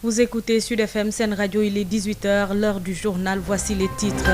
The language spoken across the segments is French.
Vous écoutez Sud FM Sen Radio, il est 18h, l'heure du journal, voici les titres.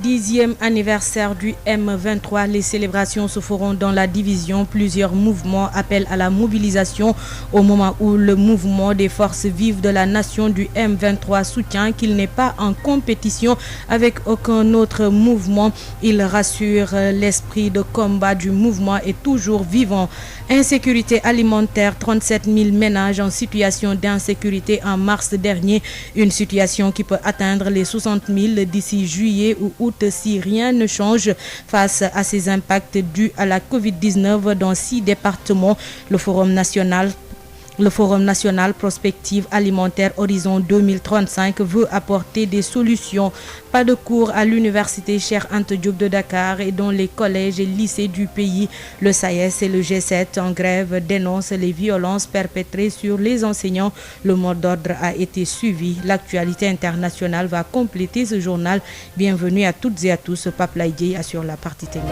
10e anniversaire du M23, les célébrations se feront dans la division. Plusieurs mouvements appellent à la mobilisation au moment où le mouvement des forces vives de la nation du M23 soutient qu'il n'est pas en compétition avec aucun autre mouvement. Il rassure, l'esprit de combat du mouvement est toujours vivant. Insécurité alimentaire, 37 000 ménages en situation d'insécurité en mars dernier. Une situation qui peut atteindre les 60 000 d'ici juillet ou août si rien ne change face à ces impacts dus à la Covid-19 dans 6 départements. Le Forum national Prospective Alimentaire Horizon 2035 veut apporter des solutions. Pas de cours à l'université Cheikh Anta Diop de Dakar et dans les collèges et lycées du pays. Le SAES et le G7 en grève dénoncent les violences perpétrées sur les enseignants. Le mot d'ordre a été suivi. L'actualité internationale va compléter ce journal. Bienvenue à toutes et à tous. Pape Laïdié assure la partie technique.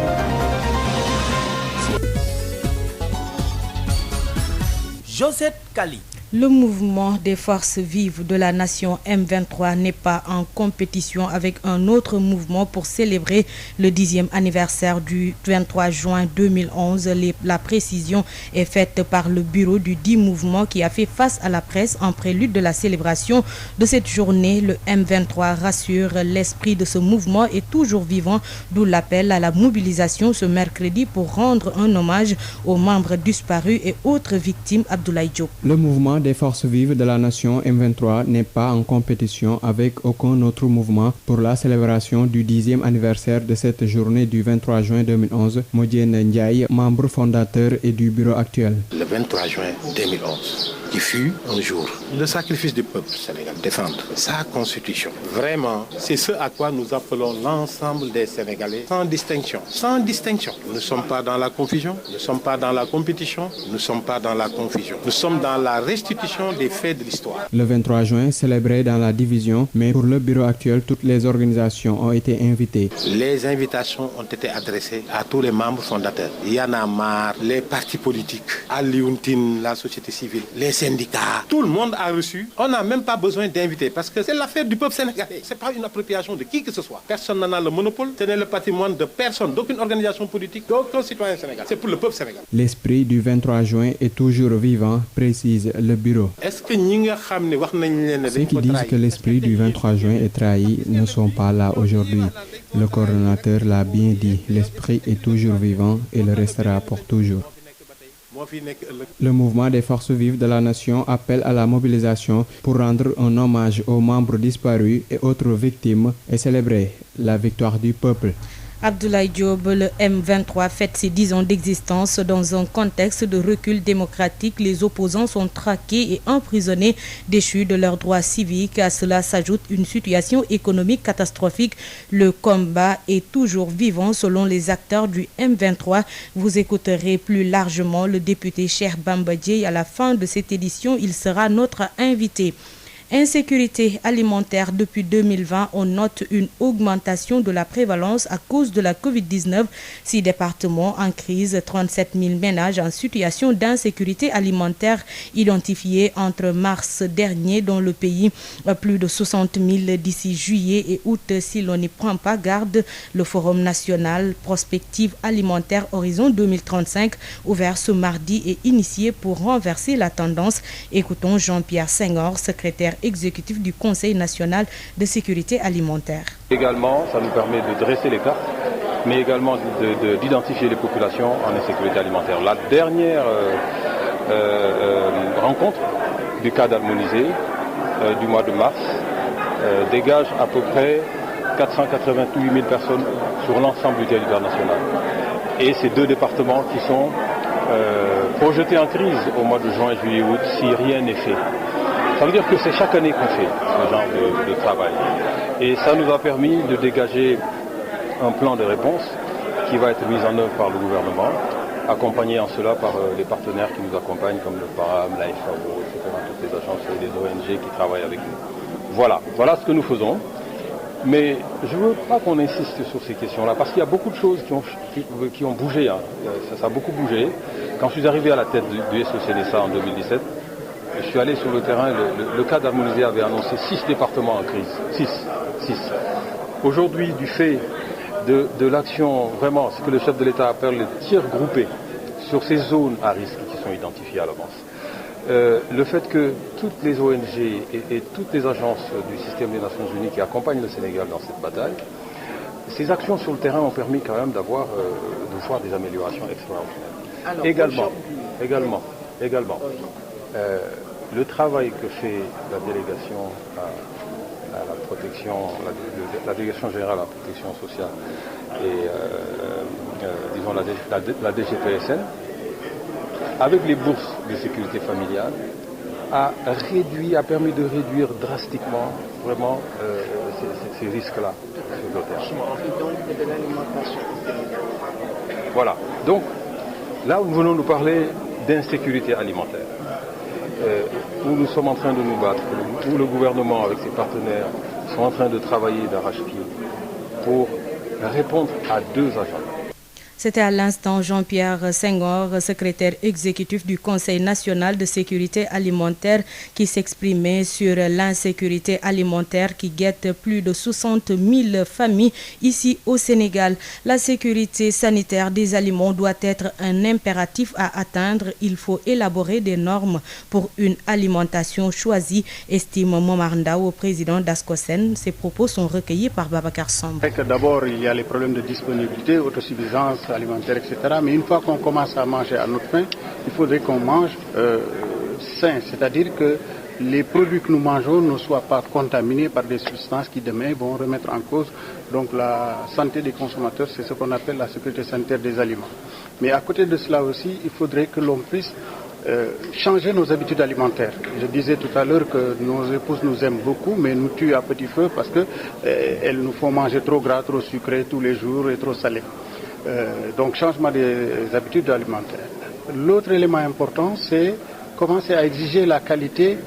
Josette Kali. Le mouvement des forces vives de la nation M23 n'est pas en compétition avec un autre mouvement pour célébrer le 10e anniversaire du 23 juin 2011. La précision est faite par le bureau du dit mouvement qui a fait face à la presse en prélude de la célébration de cette journée. Le M23 rassure, l'esprit de ce mouvement est toujours vivant, d'où l'appel à la mobilisation ce mercredi pour rendre un hommage aux membres disparus et autres victimes. Abdoulaye Diop. Le mouvement des forces vives de la nation M23 n'est pas en compétition avec aucun autre mouvement pour la célébration du 10e anniversaire de cette journée du 23 juin 2011. Modienne Ndiaye, membre fondateur et du bureau actuel. Le 23 juin 2011, qui fut un jour le sacrifice du peuple sénégalais, défendre sa constitution. Vraiment, c'est ce à quoi nous appelons l'ensemble des Sénégalais, sans distinction. Sans distinction. Nous ne sommes pas dans la confusion, nous ne sommes pas dans la compétition, nous ne sommes pas dans la confusion. Nous sommes dans la restitution des faits de l'histoire. Le 23 juin, célébré dans la division, mais pour le bureau actuel, toutes les organisations ont été invitées. Les invitations ont été adressées à tous les membres fondateurs. Y'en a marre, les partis politiques, Alioune, la société civile, les syndicats. Tout le monde a reçu. On n'a même pas besoin d'inviter parce que c'est l'affaire du peuple sénégalais. Ce n'est pas une appropriation de qui que ce soit. Personne n'en a le monopole. Ce n'est le patrimoine de personne, d'aucune organisation politique, d'aucun citoyen sénégalais. C'est pour le peuple sénégalais. L'esprit du 23 juin est toujours vivant, précise le bureau. Est-ce que ceux qui disent que l'esprit du 23 juin est trahi ne sont pas là aujourd'hui. Le coordonnateur l'a bien dit, l'esprit est toujours vivant et le restera pour toujours. Le mouvement des forces vives de la nation appelle à la mobilisation pour rendre un hommage aux membres disparus et autres victimes et célébrer la victoire du peuple. Abdoulaye Diop, le M23 fête ses 10 ans d'existence dans un contexte de recul démocratique. Les opposants sont traqués et emprisonnés, déchus de leurs droits civiques. À cela s'ajoute une situation économique catastrophique. Le combat est toujours vivant selon les acteurs du M23. Vous écouterez plus largement le député Cheikh Bamba Dièye. À la fin de cette édition, il sera notre invité. Insécurité alimentaire depuis 2020, on note une augmentation de la prévalence à cause de la Covid-19. 6 départements en crise, 37 000 ménages en situation d'insécurité alimentaire identifiés entre mars dernier dans le pays. Plus de 60 000 d'ici juillet et août si l'on n'y prend pas garde. Le Forum national Prospective Alimentaire Horizon 2035, ouvert ce mardi et initié pour renverser la tendance. Écoutons Jean-Pierre Senghor, secrétaire exécutif du Conseil national de sécurité alimentaire. Également, ça nous permet de dresser les cartes, mais également d'identifier les populations en insécurité alimentaire. La dernière rencontre du cadre harmonisé du mois de mars dégage à peu près 488 000 personnes sur l'ensemble du territoire national. Et ces 2 départements qui sont projetés en crise au mois de juin, juillet, août, si rien n'est fait. Ça veut dire que c'est chaque année qu'on fait ce genre de travail. Et ça nous a permis de dégager un plan de réponse qui va être mis en œuvre par le gouvernement, accompagné en cela par les partenaires qui nous accompagnent, comme le PARAM, l'AFAO, etc., toutes les agences et les ONG qui travaillent avec nous. Voilà ce que nous faisons. Mais je ne veux pas qu'on insiste sur ces questions-là, parce qu'il y a beaucoup de choses qui ont bougé. Ça a beaucoup bougé. Quand je suis arrivé à la tête du SOCDSA en 2017, je suis allé sur le terrain, le cadre harmonisé avait annoncé 6 départements en crise. 6. Aujourd'hui, du fait de l'action, vraiment, ce que le chef de l'État appelle le tir groupé sur ces zones à risque qui sont identifiées à l'avance. Le fait que toutes les ONG et toutes les agences du système des Nations Unies qui accompagnent le Sénégal dans cette bataille, ces actions sur le terrain ont permis quand même de voir des améliorations extraordinaires. Alors, également, le travail que fait la délégation à la protection, la délégation générale à la protection sociale et la DGPSN, avec les bourses de sécurité familiale, a permis de réduire drastiquement vraiment ces risques-là sur le terrain. Donc de l'alimentation. Voilà. Donc là, nous venons nous parler d'insécurité alimentaire. Où nous sommes en train de nous battre, où le gouvernement avec ses partenaires sont en train de travailler d'arrache-pied pour répondre à 2 agendas. C'était à l'instant Jean-Pierre Senghor, secrétaire exécutif du Conseil national de sécurité alimentaire, qui s'exprimait sur l'insécurité alimentaire qui guette plus de 60 000 familles ici au Sénégal. La sécurité sanitaire des aliments doit être un impératif à atteindre. Il faut élaborer des normes pour une alimentation choisie, estime Momar Ndao, président d'Ascosen. Ces propos sont recueillis par Babacar Samb. D'abord, il y a les problèmes de disponibilité, autosuffisance alimentaire, etc. Mais une fois qu'on commence à manger à notre faim, il faudrait qu'on mange sain, c'est-à-dire que les produits que nous mangeons ne soient pas contaminés par des substances qui demain vont remettre en cause donc la santé des consommateurs. C'est ce qu'on appelle la sécurité sanitaire des aliments. Mais à côté de cela aussi, il faudrait que l'on puisse changer nos habitudes alimentaires. Je disais tout à l'heure que nos épouses nous aiment beaucoup, mais nous tuent à petit feu parce qu'elles nous font manger trop gras, trop sucré tous les jours et trop salé. Donc changement des habitudes alimentaires. L'autre élément important, c'est commencer à exiger la qualité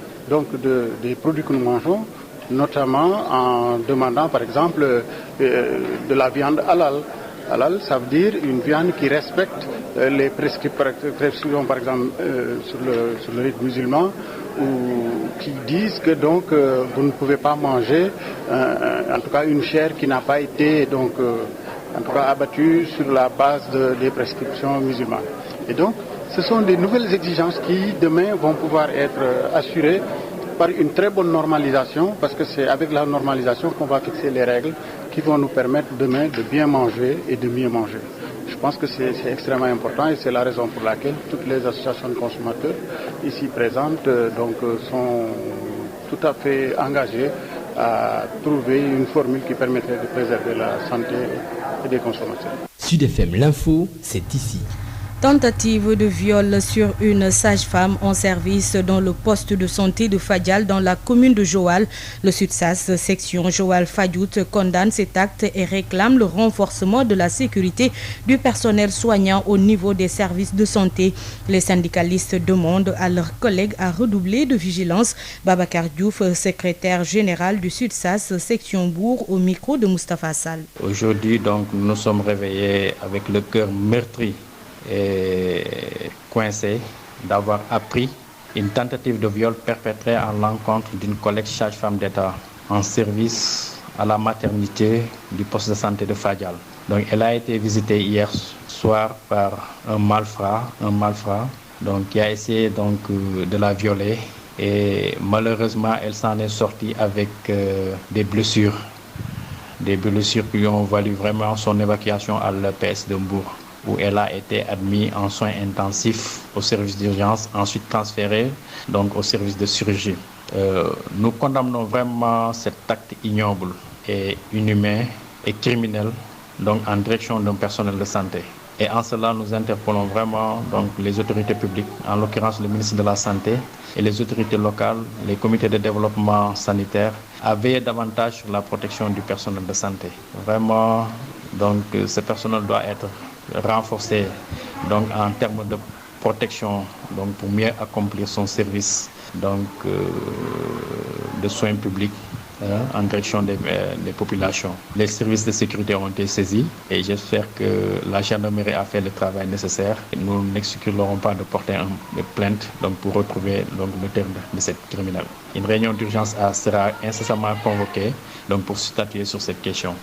des produits que nous mangeons, notamment en demandant par exemple de la viande halal. Halal, ça veut dire une viande qui respecte les prescriptions par exemple sur le rite musulman, ou qui disent que donc vous ne pouvez pas manger en tout cas une chair qui n'a pas été en tout cas abattu sur la base des prescriptions musulmanes. Et donc, ce sont des nouvelles exigences qui, demain, vont pouvoir être assurées par une très bonne normalisation, parce que c'est avec la normalisation qu'on va fixer les règles qui vont nous permettre demain de bien manger et de mieux manger. Je pense que c'est extrêmement important et c'est la raison pour laquelle toutes les associations de consommateurs ici présentes sont tout à fait engagées à trouver une formule qui permettrait de préserver la santé des consommateurs. Sud FM, l'info, c'est ici. Tentative de viol sur une sage-femme en service dans le poste de santé de Fadial dans la commune de Joal. Le SUTSAS, section Joal-Fadiout, condamne cet acte et réclame le renforcement de la sécurité du personnel soignant au niveau des services de santé. Les syndicalistes demandent à leurs collègues à redoubler de vigilance. Babacar Diouf, secrétaire général du SUTSAS, section Bourg, au micro de Moustapha Sall. Aujourd'hui, donc, nous nous sommes réveillés avec le cœur meurtri et coincé d'avoir appris une tentative de viol perpétrée à l'encontre d'une collègue sage-femme d'État en service à la maternité du poste de santé de Fadial. Donc, elle a été visitée hier soir par un malfrat donc, qui a essayé donc, de la violer et malheureusement elle s'en est sortie avec des blessures qui lui ont valu vraiment son évacuation à l'EPS de Mbourg, où elle a été admise en soins intensifs au service d'urgence, ensuite transférée donc au service de chirurgie. Nous condamnons vraiment cet acte ignoble et inhumain et criminel donc en direction d'un personnel de santé. Et en cela, nous interpellons vraiment donc, les autorités publiques, en l'occurrence le ministre de la Santé et les autorités locales, les comités de développement sanitaire, à veiller davantage sur la protection du personnel de santé. Vraiment, donc, ce personnel doit être renforcé donc, en termes de protection donc, pour mieux accomplir son service donc, de soins publics en direction des populations. Les services de sécurité ont été saisis et j'espère que la gendarmerie a fait le travail nécessaire. Nous n'exclurons pas de porter une plainte pour retrouver l'auteur de cette criminelle. Une réunion d'urgence sera incessamment convoquée pour statuer sur cette question.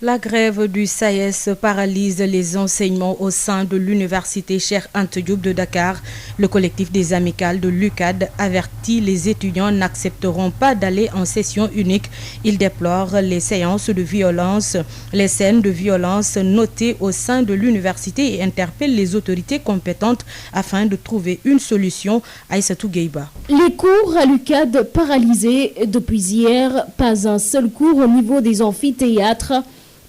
La grève du SAES paralyse les enseignements au sein de l'université Cheikh Anta Diop de Dakar. Le collectif des amicales de l'UCAD avertit les étudiants n'accepteront pas d'aller en session unique. Il déplore les séances de violence, les scènes de violence notées au sein de l'université et interpelle les autorités compétentes afin de trouver une solution. Aïssatou Gueiba. Les cours à l'UCAD paralysés depuis hier, pas un seul cours au niveau des amphithéâtres.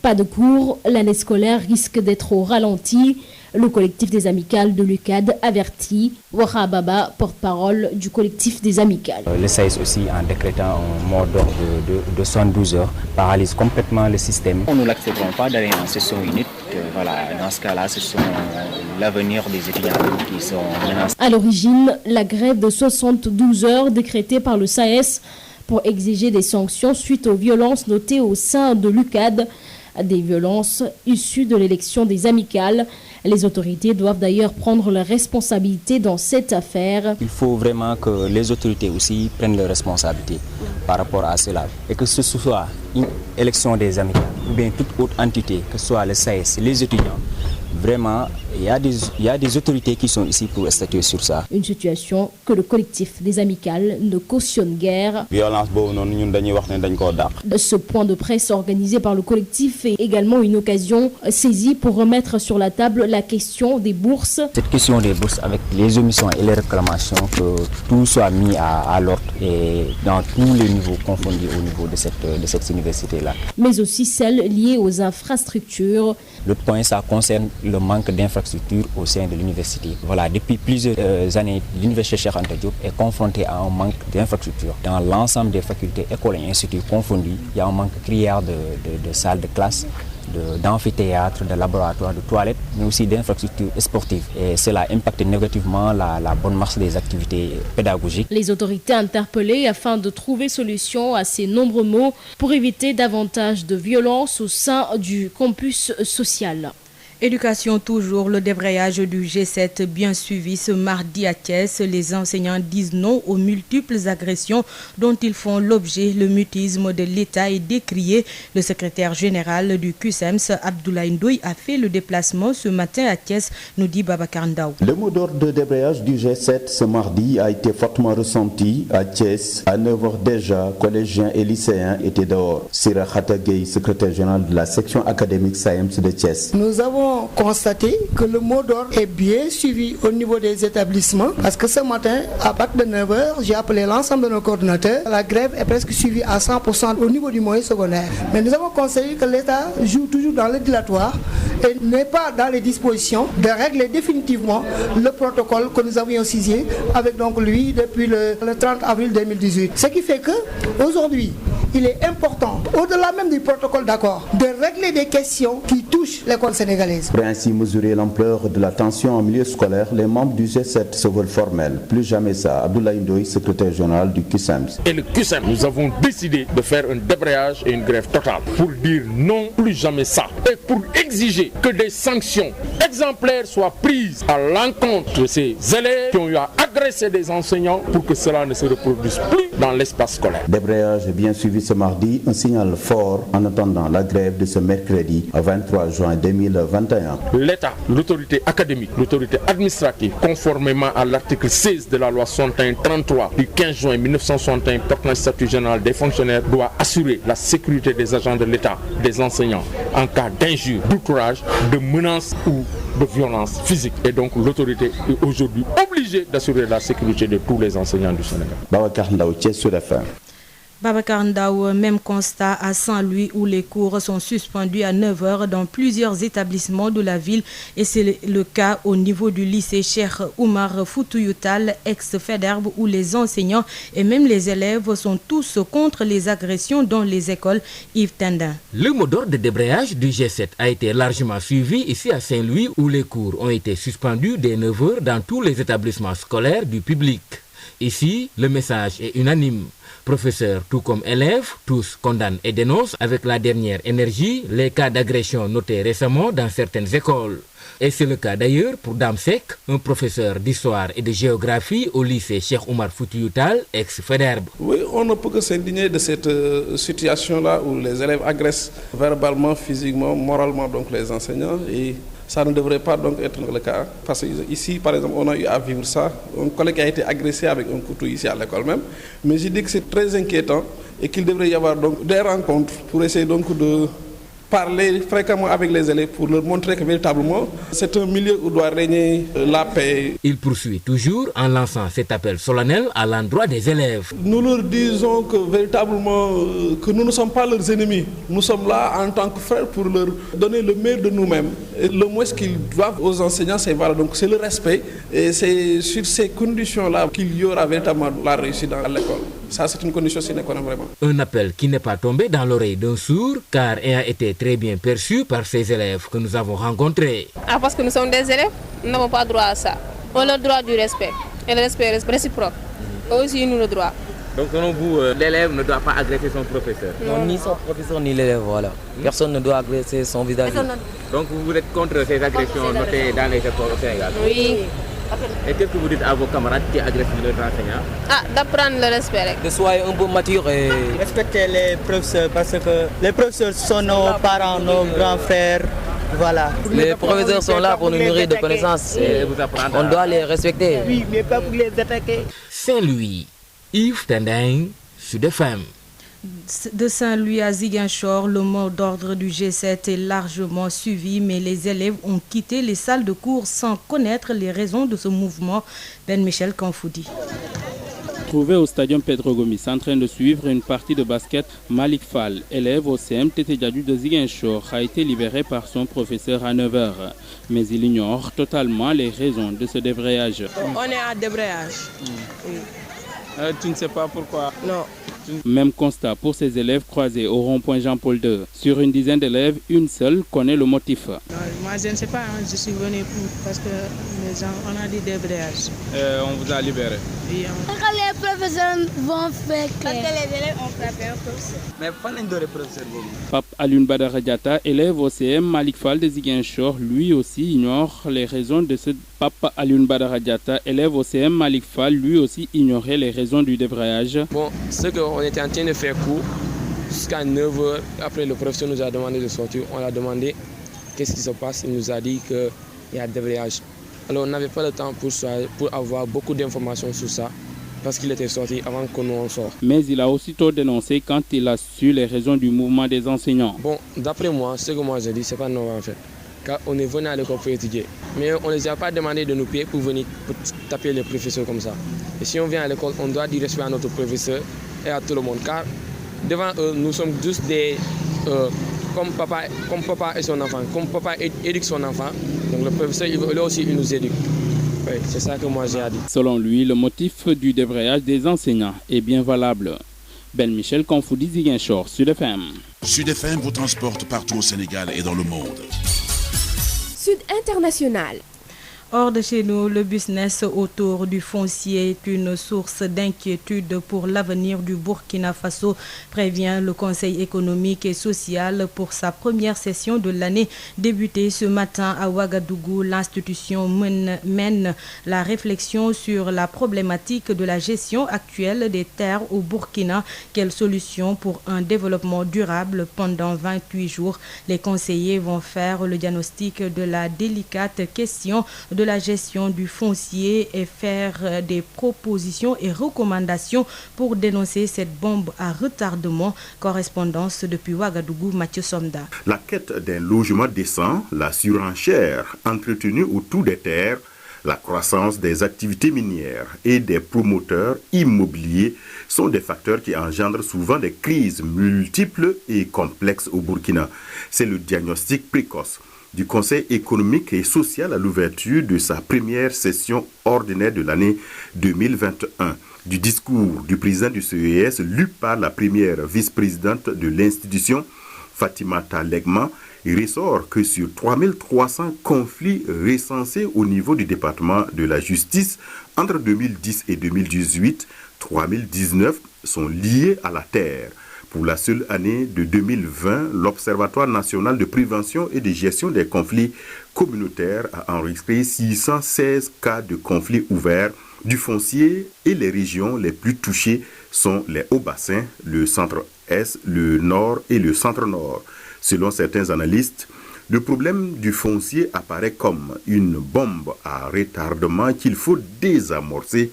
Pas de cours, l'année scolaire risque d'être au ralenti. Le collectif des amicales de l'UCAD avertit. Wara Baba, porte-parole du collectif des amicales. Le SAES aussi, en décrétant un mot d'ordre de 72 heures, paralyse complètement le système. Nous n'accepterons pas d'aller en session unique. Dans ce cas-là, ce sont l'avenir des étudiants qui sont menacés. À l'origine, la grève de 72 heures décrétée par le SAES pour exiger des sanctions suite aux violences notées au sein de l'UCAD. Des violences issues de l'élection des amicales. Les autorités doivent d'ailleurs prendre leurs responsabilités dans cette affaire. Il faut vraiment que les autorités aussi prennent leurs responsabilités par rapport à cela. Et que ce soit une élection des amicales ou bien toute autre entité, que ce soit le SAES, les étudiants. Vraiment, il y a des autorités qui sont ici pour statuer sur ça. Une situation que le collectif des amicales ne cautionne guère. Ce point de presse organisé par le collectif est également une occasion saisie pour remettre sur la table la question des bourses. Cette question des bourses avec les omissions et les réclamations, que tout soit mis à l'ordre et dans tous les niveaux confondus au niveau de cette université-là. Mais aussi celles liées aux infrastructures. L'autre point, ça concerne le manque d'infrastructures au sein de l'université. Voilà, depuis plusieurs années, l'université Cheikh Anta Diop est confrontée à un manque d'infrastructures. Dans l'ensemble des facultés, écoles et instituts confondus, il y a un manque criard de salles de classe, d'amphithéâtres, de laboratoires, de toilettes, mais aussi d'infrastructures sportives. Et cela impacte négativement la bonne marche des activités pédagogiques. Les autorités interpellées afin de trouver solution à ces nombreux maux pour éviter davantage de violence au sein du campus social. Éducation toujours, le débrayage du G7 bien suivi ce mardi à Thiès. Les enseignants disent non aux multiples agressions dont ils font l'objet. Le mutisme de l'État est décrié. Le secrétaire général du QSEMS, Abdoulaye Ndoye, a fait le déplacement ce matin à Thiès, nous dit Babacar Ndaw. Le mot d'ordre de débrayage du G7 ce mardi a été fortement ressenti à Thiès. À 9h déjà, collégiens et lycéens étaient dehors. Sira Khatagay, secrétaire général de la section académique SAEMS de Thiès. Nous avons constaté que le mot d'ordre est bien suivi au niveau des établissements parce que ce matin, à partir de 9h, j'ai appelé l'ensemble de nos coordinateurs. La grève est presque suivie à 100% au niveau du moyen secondaire. Mais nous avons constaté que l'État joue toujours dans le dilatoire et n'est pas dans les dispositions de régler définitivement le protocole que nous avions signé avec donc lui depuis le 30 avril 2018. Ce qui fait que aujourd'hui, il est important, au-delà même du protocole d'accord, de régler des questions qui touchent l'école sénégalaise. Pour ainsi mesurer l'ampleur de la tension en milieu scolaire, les membres du G7 se veulent formels. Plus jamais ça. Abdoulaye Ndoye, secrétaire général du QSEMS. Et le QSEMS, nous avons décidé de faire un débrayage et une grève totale pour dire non, plus jamais ça. Et pour exiger que des sanctions exemplaires soient prises à l'encontre de ces élèves qui ont eu à agresser des enseignants pour que cela ne se reproduise plus dans l'espace scolaire. Débrayage est bien suivi ce mardi, un signal fort en attendant la grève de ce mercredi 23 juin 2021. L'État, l'autorité académique, l'autorité administrative, conformément à l'article 16 de la loi 61-33 du 15 juin 1961 portant le statut général des fonctionnaires, doit assurer la sécurité des agents de l'État, des enseignants, en cas d'injure, d'outrage, de menace ou de violence physique. Et donc l'autorité est aujourd'hui obligée d'assurer la sécurité de tous les enseignants du Sénégal. Babacar Ndaw, Thiès sur la fin. Babacar Ndaw, même constat à Saint-Louis où les cours sont suspendus à 9h dans plusieurs établissements de la ville et c'est le cas au niveau du lycée Cheikh Oumar Foutiyou Tall, ex-Faidherbe, où les enseignants et même les élèves sont tous contre les agressions dans les écoles. Yves Tendin. Le mot d'ordre de débrayage du G7 a été largement suivi ici à Saint-Louis où les cours ont été suspendus dès 9h dans tous les établissements scolaires du public. Ici, le message est unanime. Professeurs, tout comme élèves, tous condamnent et dénoncent avec la dernière énergie les cas d'agression notés récemment dans certaines écoles. Et c'est le cas d'ailleurs pour Dame Seck, un professeur d'histoire et de géographie au lycée Cheikh Oumar Foutiyou Tall, ex-Faidherbe. Oui, on ne peut que s'indigner de cette situation-là où les élèves agressent verbalement, physiquement, moralement donc les enseignants, et ça ne devrait pas donc être le cas. Parce qu'ici, par exemple, on a eu à vivre ça. Un collègue a été agressé avec un couteau ici à l'école même. Mais je dis que c'est très inquiétant et qu'il devrait y avoir donc des rencontres pour essayer donc de parler fréquemment avec les élèves pour leur montrer que véritablement c'est un milieu où doit régner la paix. Il poursuit toujours en lançant cet appel solennel à l'endroit des élèves. Nous leur disons que véritablement que nous ne sommes pas leurs ennemis. Nous sommes là en tant que frères pour leur donner le meilleur de nous-mêmes. Et le moins qu'ils doivent aux enseignants, c'est voilà, donc c'est le respect. Et c'est sur ces conditions-là qu'il y aura véritablement la réussite dans l'école. Ça, c'est une condition sine qua non vraiment. Un appel qui n'est pas tombé dans l'oreille d'un sourd, car ayant été très bien perçu par ces élèves que nous avons rencontrés. Parce que nous sommes des élèves, nous n'avons pas droit à ça. On a le droit du respect. Et le respect est réciproque. Eux aussi, nous le droit. Donc, selon vous, l'élève ne doit pas agresser son professeur? Non, ni son professeur, ni l'élève, voilà. Personne ne doit agresser son visage. Donc, vous êtes contre ces agressions notées dans les écoles au Sénégal? Oui. Et qu'est-ce que vous dites à vos camarades qui agressent leurs enseignants? D'apprendre le respect. De soyez un peu mature et respecter les professeurs parce que les professeurs sont nos parents, nos grands frères. Voilà. Les professeurs sont là pour nous nourrir de connaissances. Et on doit les respecter. Oui, mais pas pour les attaquer. Saint-Louis, Yves Tendeng, Sud FM. De Saint-Louis à Ziguinchor, le mot d'ordre du G7 est largement suivi, mais les élèves ont quitté les salles de cours sans connaître les raisons de ce mouvement. Ben Michel Kanfoudi. Trouvé au stadium Pedro Gomis en train de suivre une partie de basket, Malik Fall, élève au CM Tété Diadou de Ziguinchor, a été libéré par son professeur à 9h. Mais il ignore totalement les raisons de ce débrayage. On est à débrayage. Tu ne sais pas pourquoi? Non. Même constat pour ces élèves croisés au rond-point Jean-Paul II. Sur une dizaine d'élèves, une seule connaît le motif. Non, moi je ne sais pas, je suis venu parce que les gens, on a dit débrayage. On vous a libéré? Oui. Les professeurs vont faire parce que les élèves ont frappé un professeur. Mais pas les professeurs. Pape Alioune Badara Diatta, élève au CM Malik Fall de Ziguinchor, lui aussi ignore les raisons de ce... Pape Alioune Badara Diatta, élève au CM Malik Fall, lui aussi ignorait les raisons du débrayage. Bon, ce qu'on était en train de faire cours jusqu'à 9h. Après, le professeur nous a demandé de sortir. On a demandé qu'est-ce qui se passe. Il nous a dit qu'il y a débrayage. Alors, on n'avait pas le temps pour avoir beaucoup d'informations sur ça parce qu'il était sorti avant que nous on sorte. Mais il a aussitôt dénoncé quand il a su les raisons du mouvement des enseignants. Bon, d'après moi, ce que moi j'ai dit, c'est pas normal en fait. Car on est venu à l'école pour étudier. Mais on ne les a pas demandé de nous payer pour venir taper les professeurs comme ça. Et si on vient à l'école, on doit dire respect à notre professeur et à tout le monde. Car devant eux, nous sommes tous des... comme papa et son enfant. Comme papa éduque son enfant, donc le professeur, lui aussi, il nous éduque. Oui, c'est ça que moi j'ai à dire. Selon lui, le motif du débrayage des enseignants est bien valable. Ben Michel Kanfoudi, Ziguinchor, Sud FM. Sud FM vous transporte partout au Sénégal et dans le monde. Sud International. Hors de chez nous, le business autour du foncier est une source d'inquiétude pour l'avenir du Burkina Faso, prévient le Conseil économique et social pour sa première session de l'année. Débutée ce matin à Ouagadougou, l'institution mène la réflexion sur la problématique de la gestion actuelle des terres au Burkina. Quelle solution pour un développement durable? Pendant 28 jours, les conseillers vont faire le diagnostic de la délicate question de la gestion du foncier et faire des propositions et recommandations pour dénoncer cette bombe à retardement. Correspondance depuis Ouagadougou, Mathieu Somda. La quête d'un logement décent, la surenchère entretenue autour des terres, la croissance des activités minières et des promoteurs immobiliers sont des facteurs qui engendrent souvent des crises multiples et complexes au Burkina. C'est le diagnostic précoce du Conseil économique et social à l'ouverture de sa première session ordinaire de l'année 2021. Du discours du président du CES lu par la première vice-présidente de l'institution, Fatimata Legma, il ressort que sur 3300 conflits recensés au niveau du département de la justice Entre 2010 et 2018, 3019 sont liés à la terre. Pour la seule année de 2020, l'Observatoire national de prévention et de gestion des conflits communautaires a enregistré 616 cas de conflits ouverts du foncier et les régions les plus touchées sont les Hauts-Bassins, le centre-est, le nord et le centre-nord. Selon certains analystes, le problème du foncier apparaît comme une bombe à retardement qu'il faut désamorcer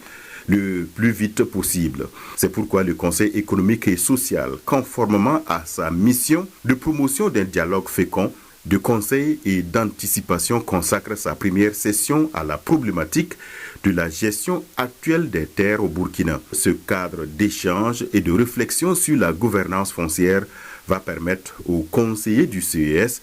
le plus vite possible. C'est pourquoi le Conseil économique et social, conformément à sa mission de promotion d'un dialogue fécond, de conseil et d'anticipation, consacre sa première session à la problématique de la gestion actuelle des terres au Burkina. Ce cadre d'échange et de réflexion sur la gouvernance foncière va permettre aux conseillers du CES,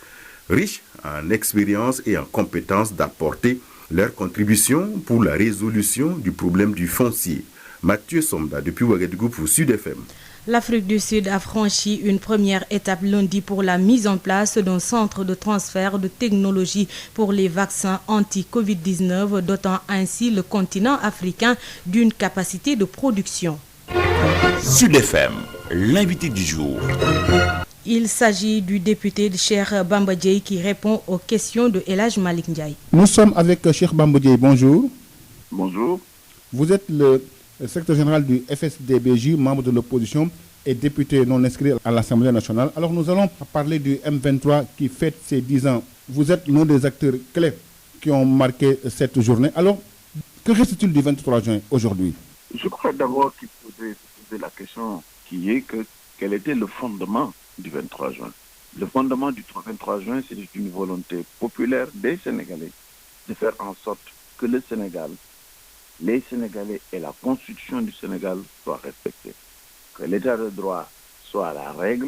riches en expérience et en compétences, d'apporter leur contribution pour la résolution du problème du foncier. Mathieu Somda, depuis Ouagadougou pour Sud FM. L'Afrique du Sud a franchi une première étape lundi pour la mise en place d'un centre de transfert de technologie pour les vaccins anti-Covid-19, dotant ainsi le continent africain d'une capacité de production. Sud FM, l'invité du jour. Il s'agit du député Cheikh Bamba Dièye qui répond aux questions de El Hadj Malick Ndiaye. Nous sommes avec Cheikh Bamba Dièye. Bonjour. Bonjour. Vous êtes le secrétaire général du FSDBJ, membre de l'opposition et député non inscrit à l'Assemblée nationale. Alors nous allons parler du M23 qui fête ses 10 ans. Vous êtes l'un des acteurs clés qui ont marqué cette journée. Alors, que reste-t-il du 23 juin aujourd'hui? Je crois d'abord qu'il faudrait se poser la question qui est que quel était le fondement du 23 juin. Le fondement du 23 juin, c'est une volonté populaire des Sénégalais de faire en sorte que le Sénégal, les Sénégalais et la Constitution du Sénégal soient respectés. Que l'état de droit soit la règle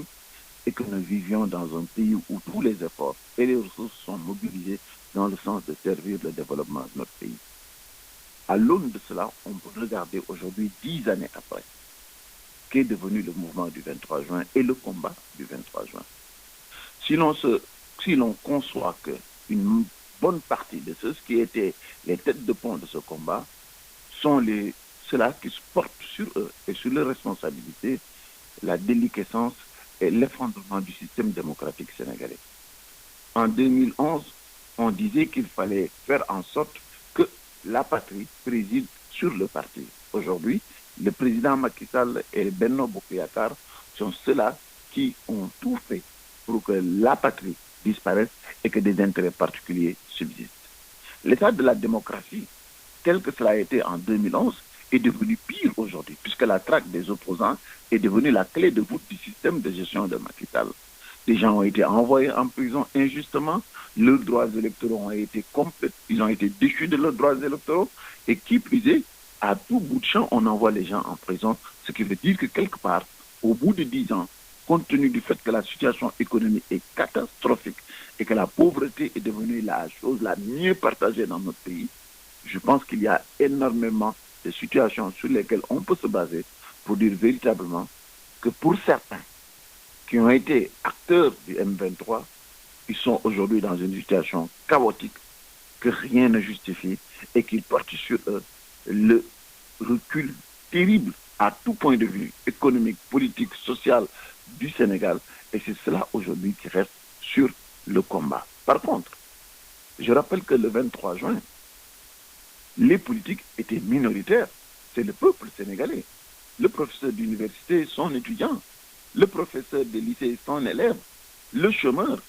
et que nous vivions dans un pays où tous les efforts et les ressources sont mobilisés dans le sens de servir le développement de notre pays. À l'aune de cela, on peut regarder aujourd'hui, 10 années après, qu'est devenu le mouvement du 23 juin et le combat du 23 juin. Si l'on conçoit qu'une bonne partie de ceux qui étaient les têtes de pont de ce combat sont ceux-là qui portent sur eux et sur leurs responsabilités la déliquescence et l'effondrement du système démocratique sénégalais. En 2011, on disait qu'il fallait faire en sorte que la patrie préside sur le parti. Aujourd'hui, le président Macky Sall et Benno Bokk Yakaar sont ceux-là qui ont tout fait pour que la patrie disparaisse et que des intérêts particuliers subsistent. L'état de la démocratie, tel que cela a été en 2011, est devenu pire aujourd'hui, puisque la traque des opposants est devenue la clé de voûte du système de gestion de Macky Sall. Des gens ont été envoyés en prison injustement, leurs droits électoraux ont été complets, ils ont été déchus de leurs droits électoraux, et qui plus est, à tout bout de champ, on envoie les gens en prison, ce qui veut dire que quelque part, au bout de 10 ans, compte tenu du fait que la situation économique est catastrophique et que la pauvreté est devenue la chose la mieux partagée dans notre pays, je pense qu'il y a énormément de situations sur lesquelles on peut se baser pour dire véritablement que pour certains qui ont été acteurs du M23, ils sont aujourd'hui dans une situation chaotique que rien ne justifie et qu'ils portent sur eux le recul terrible à tout point de vue économique, politique, social du Sénégal. Et c'est cela aujourd'hui qui reste sur le combat. Par contre, je rappelle que le 23 juin, les politiques étaient minoritaires. C'est le peuple sénégalais. Le professeur d'université, son étudiant. Le professeur de lycée, son élève. Le chômeur,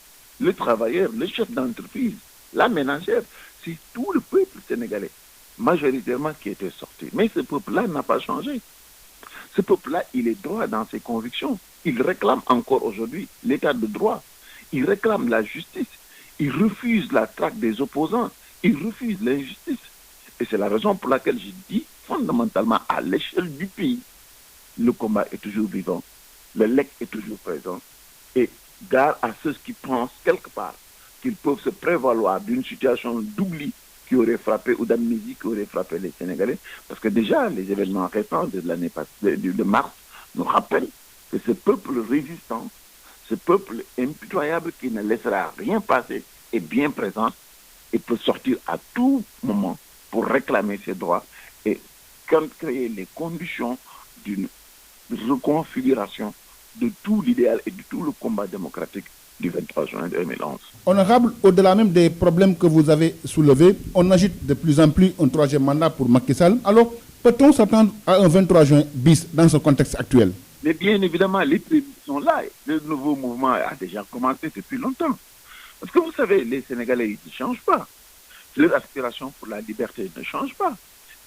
le travailleur, le chef d'entreprise, la ménagère. C'est tout le peuple sénégalais, majoritairement, qui était sorti. Mais ce peuple-là n'a pas changé. Ce peuple-là, il est droit dans ses convictions. Il réclame encore aujourd'hui l'état de droit. Il réclame la justice. Il refuse la traque des opposants. Il refuse l'injustice. Et c'est la raison pour laquelle je dis fondamentalement à l'échelle du pays, le combat est toujours vivant, le LEC est toujours présent. Et gare à ceux qui pensent quelque part qu'ils peuvent se prévaloir d'une situation d'oubli qui aurait frappé ou d'amnésie qui aurait frappé les Sénégalais, parce que déjà les événements récents de l'année passée, de mars, nous rappellent que ce peuple résistant, ce peuple impitoyable qui ne laissera rien passer est bien présent et peut sortir à tout moment pour réclamer ses droits et créer les conditions d'une reconfiguration de tout l'idéal et de tout le combat démocratique du 23 juin 2011. Honorable, au-delà même des problèmes que vous avez soulevés, on agite de plus en plus un troisième mandat pour Macky Sall. Alors, peut-on s'attendre à un 23 juin bis dans ce contexte actuel? Mais bien évidemment, les prémices sont là. Le nouveau mouvement a déjà commencé depuis longtemps. Parce que vous savez, les Sénégalais, ils ne changent pas. Leur aspiration pour la liberté ne change pas.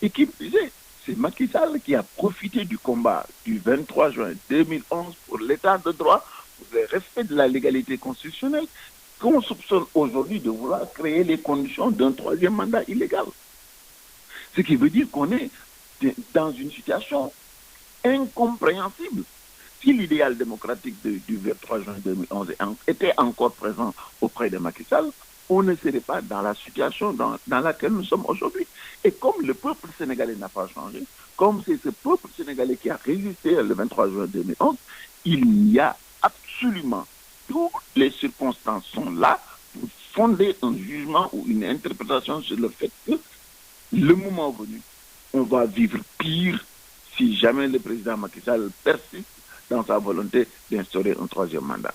Et qui plus est, c'est Macky Sall qui a profité du combat du 23 juin 2011 pour l'état de droit, pour le respect de la légalité constitutionnelle, qu'on soupçonne aujourd'hui de vouloir créer les conditions d'un troisième mandat illégal. Ce qui veut dire qu'on est dans une situation incompréhensible. Si l'idéal démocratique du 23 juin 2011 était encore présent auprès de Macky Sall, on ne serait pas dans la situation dans laquelle nous sommes aujourd'hui. Et comme le peuple sénégalais n'a pas changé, comme c'est ce peuple sénégalais qui a résisté le 23 juin 2011, il y a absolument toutes les circonstances sont là pour fonder un jugement ou une interprétation sur le fait que le moment venu, on va vivre pire si jamais le président Macky Sall persiste dans sa volonté d'instaurer un troisième mandat.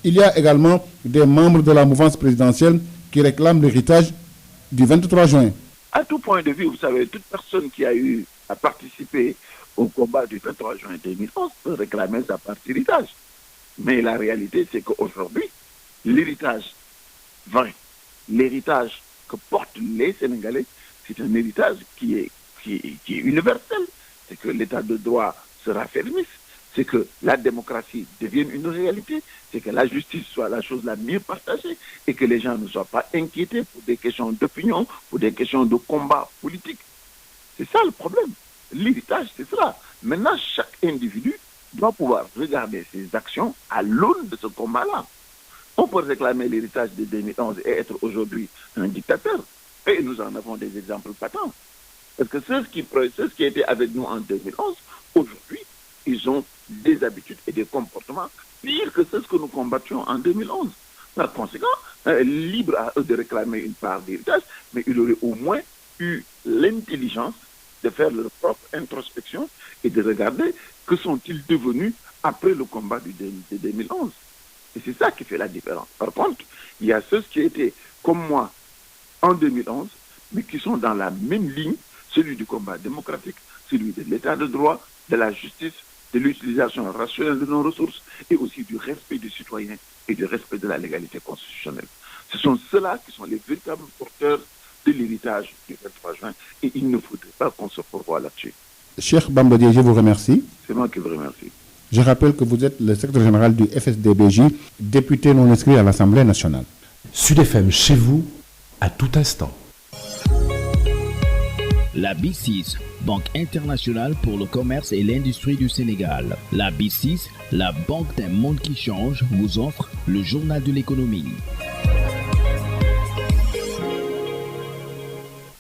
Il y a également des membres de la mouvance présidentielle qui réclament l'héritage du 23 juin. À tout point de vue, vous savez, toute personne qui a eu à participer au combat du 23 juin 2011 peut réclamer sa part d'héritage. Mais la réalité, c'est qu'aujourd'hui, l'héritage vrai, l'héritage que portent les Sénégalais, c'est un héritage qui est universel. C'est que l'état de droit se raffermisse, c'est que la démocratie devienne une réalité, c'est que la justice soit la chose la mieux partagée et que les gens ne soient pas inquiétés pour des questions d'opinion, pour des questions de combat politique. C'est ça le problème. L'héritage, c'est cela. Maintenant, chaque individu doit pouvoir regarder ses actions à l'aune de ce combat-là. On peut réclamer l'héritage de 2011 et être aujourd'hui un dictateur. Et nous en avons des exemples patents. Parce que ceux qui étaient avec nous en 2011, aujourd'hui, ils ont des habitudes et des comportements pires que ceux que nous combattions en 2011. Par conséquent, libre à eux de réclamer une part d'héritage, mais ils auraient au moins eu l'intelligence de faire leur propre introspection et de regarder que sont-ils devenus après le combat de 2011. Et c'est ça qui fait la différence. Par contre, il y a ceux qui étaient comme moi en 2011, mais qui sont dans la même ligne, celui du combat démocratique, celui de l'état de droit, de la justice, de l'utilisation rationnelle de nos ressources et aussi du respect des citoyens et du respect de la légalité constitutionnelle. Ce sont ceux-là qui sont les véritables porteurs de l'héritage du 23 juin et il ne faudrait pas qu'on se pourvoie là-dessus. Cheikh Bamba Dièye, je vous remercie. C'est moi qui vous remercie. Je rappelle que vous êtes le secrétaire général du FSD/BJ, député non inscrit à l'Assemblée nationale. Sud FM, chez vous, à tout instant. La B6, Banque internationale pour le commerce et l'industrie du Sénégal. La B6, la banque d'un monde qui change, vous offre le journal de l'économie.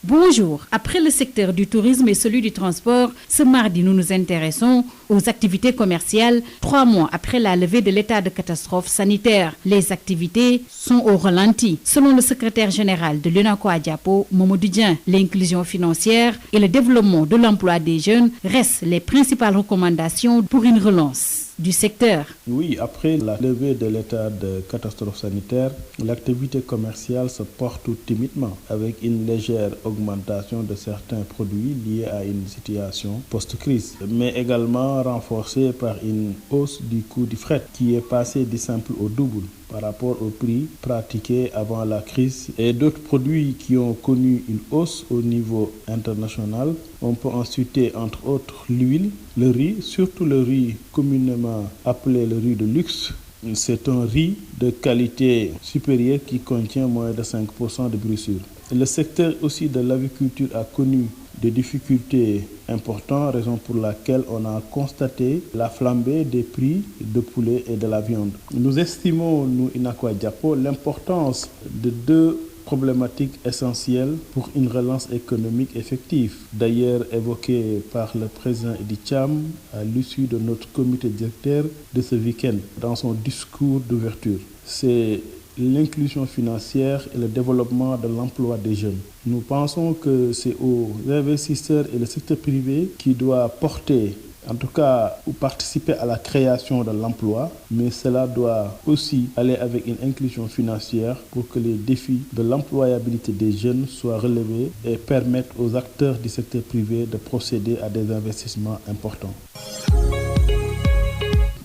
Bonjour. Après le secteur du tourisme et celui du transport, ce mardi, nous nous intéressons aux activités commerciales 3 mois après la levée de l'état de catastrophe sanitaire. Les activités sont au ralenti. Selon le secrétaire général de l'UNACOIS-ADIAPO, Mamadou Dieng, l'inclusion financière et le développement de l'emploi des jeunes restent les principales recommandations pour une relance du secteur. Oui, après la levée de l'état de catastrophe sanitaire, l'activité commerciale se porte timidement avec une légère augmentation de certains produits liés à une situation post-crise, mais également renforcée par une hausse du coût du fret qui est passé du simple au double par rapport au prix pratiqué avant la crise et d'autres produits qui ont connu une hausse au niveau international. On peut en citer entre autres l'huile, le riz, surtout le riz communément appelé le riz de luxe. C'est un riz de qualité supérieure qui contient moins de 5% de brûlure. Le secteur aussi de l'aviculture a connu des difficultés importantes, raison pour laquelle on a constaté la flambée des prix de poulet et de la viande. Nous estimons, nous, UNACOIS-ADIAPO, l'importance de 2 problématiques essentielles pour une relance économique effective, d'ailleurs évoquée par le président Idi Thiam à l'issue de notre comité directeur de ce week-end dans son discours d'ouverture. C'est l'inclusion financière et le développement de l'emploi des jeunes. Nous pensons que c'est aux investisseurs et le secteur privé qui doit porter, en tout cas, ou participer à la création de l'emploi, mais cela doit aussi aller avec une inclusion financière pour que les défis de l'employabilité des jeunes soient relevés et permettent aux acteurs du secteur privé de procéder à des investissements importants.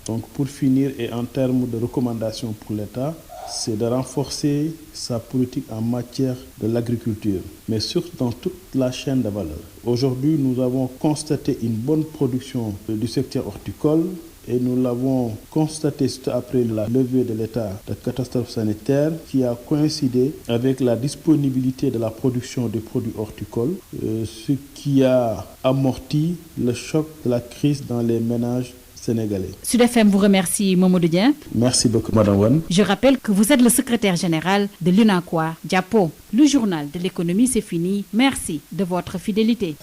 Donc pour finir et en termes de recommandations pour l'État, c'est de renforcer sa politique en matière de l'agriculture, mais surtout dans toute la chaîne de valeur. Aujourd'hui, nous avons constaté une bonne production du secteur horticole et nous l'avons constaté après la levée de l'état de catastrophe sanitaire qui a coïncidé avec la disponibilité de la production des produits horticoles, ce qui a amorti le choc de la crise dans les ménages sénégalais. Sud FM vous remercie, Mamadou Dieng. Merci beaucoup, Madame Wan. Je rappelle que vous êtes le secrétaire général de l'UNACOIS Diapo. Le journal de l'économie, c'est fini. Merci de votre fidélité.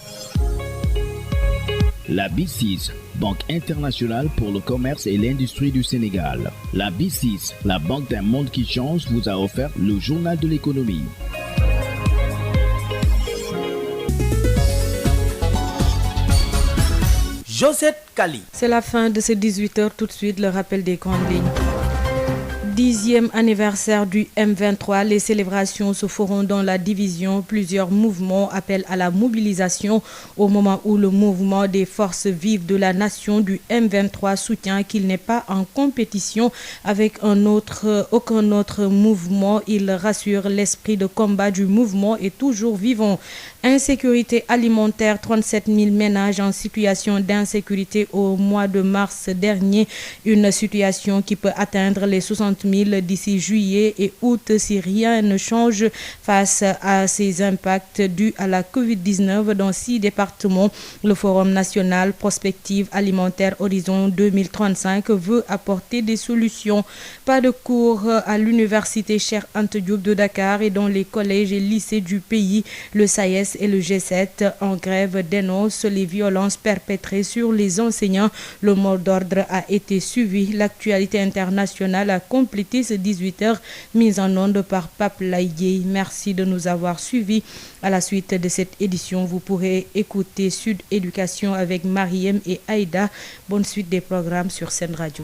La B6, Banque internationale pour le commerce et l'industrie du Sénégal. La B6, la banque d'un monde qui change, vous a offert le journal de l'économie. Josette Kali. C'est la fin de ces 18h. Tout de suite, le rappel des grandes lignes. 10e anniversaire du M23, les célébrations se feront dans la division. Plusieurs mouvements appellent à la mobilisation au moment où le mouvement des forces vives de la nation du M23 soutient qu'il n'est pas en compétition avec aucun autre mouvement. Il rassure, l'esprit de combat du mouvement est toujours vivant. Insécurité alimentaire, 37 000 ménages en situation d'insécurité au mois de mars dernier. Une situation qui peut atteindre les 60 000 d'ici juillet et août si rien ne change face à ces impacts dus à la Covid-19 dans 6 départements. Le Forum national prospective alimentaire Horizon 2035 veut apporter des solutions. Pas de cours à l'université Cheikh Anta Diop de Dakar et dans les collèges et lycées du pays. Le SAES et le G7 en grève dénoncent les violences perpétrées sur les enseignants. Le mot d'ordre a été suivi. L'actualité internationale a complété ce 18h mise en onde par Pape Laïgué. Merci de nous avoir suivis. À la suite de cette édition, vous pourrez écouter Sud Éducation avec Mariem et Aïda. Bonne suite des programmes sur Sen Radio.